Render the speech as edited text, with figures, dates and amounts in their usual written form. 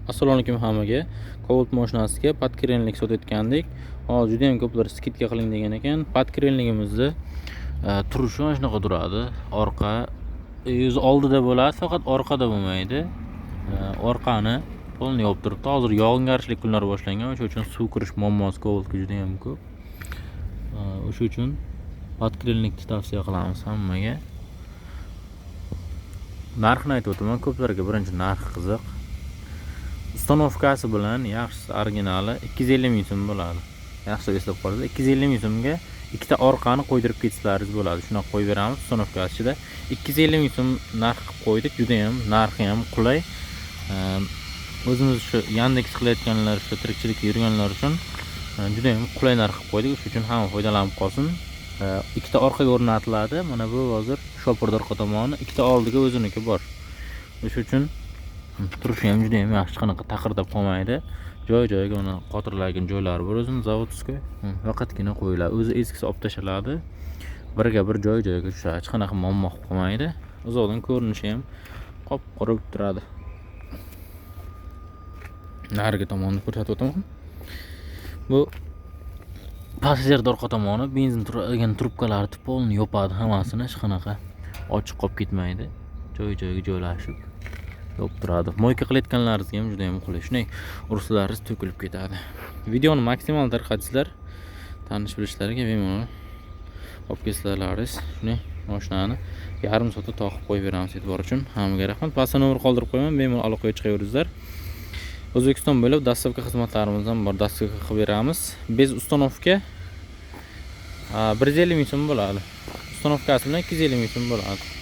Assalomu alaykum hammaga. Cobalt mashinasiga podkrenlik sotayotgandik. Hozir juda ham ko'plar skidka qiling degan ekan. Podkrenligimizni turishi mana shunaqa turadi. Orqa o'zi oldida bo'ladi, faqat orqada bo'lmaydi. Orqani polni yopib turibdi. Hozir yog'ingarchilik kunlari boshlangan, o'sha uchun suv kirish muammosi Cobaltga juda ham ko'p. O'sha uchun podkrenlikni tavsiya qilamiz hammaga. Narxini aytib o'taman, ko'plarga birinchi narx qiziq. Ustanovkasi bilan yaxshisi originali 250 ming so'm bo'ladi. Yaxshi eslab qolinglar, 250 ming so'mga ikkita orqani qo'ydirib ketsangiz bo'ladi. Shunaqa qo'yib beramiz. Ustanovkasi ichida 250 ming so'm narx qilib qo'ydik. Juda ham narxi ham qulay. O'zimiz shu Yandex qilayotganlar, shu tirikchilikda yurganlar uchun juda ham qulay narx qilib qo'ydik. Shuning uchun hamma foydalanib qolsin. Ikkita orqaga o'rnatiladi. Mana bu hozir shopirda orqa tomoni, ikkita oldiga o'ziniki bor. O'sha uchun turishi ham juda ham yaxshi, qanaqa taqirlab qolmaydi. Joy-joyiga uni qotiriladigan joylari bor, o'zini zavodskiy. Faqatgina qo'yiladi. O'zi eskisi olib tashaladi. Biriga bir joy-joyiga tushadi. Hech qanaqa muammo qolmaydi. Uzoqdan ko'rinishi ham qop-qora bo'lib turadi. Narigi tomonni ko'rsatib o'taman. Bu passajerda orqa tomoni benzin turadigan trubkalarni polni yopadi, hammasini hech qanaqa ochiq qolib ketmaydi. Joy-joyiga joylashib yopib turadi. Moyka qilayotganlaringizga ham juda ham qulay. Shunday ursangiz to'kilib ketadi. Videoni maksimal tarqatsizlar, tanish bilishlariga bemalol olib kelsalaringiz, shunday mashinani yarim soatda toqib qo'yib beramiz e'tibor uchun. Hammaga rahmat. Pastda nomer qoldirib qo'yaman, bemalol aloqaga chiqaveringizlar. O'zbekiston bo'ylab dastavka xizmatlarimiz ham bor, dastavka qilib beramiz. Bez ustanovka 150 ming so'm bo'ladi. Ustanovkasi bilan 250 ming so'm bo'ladi.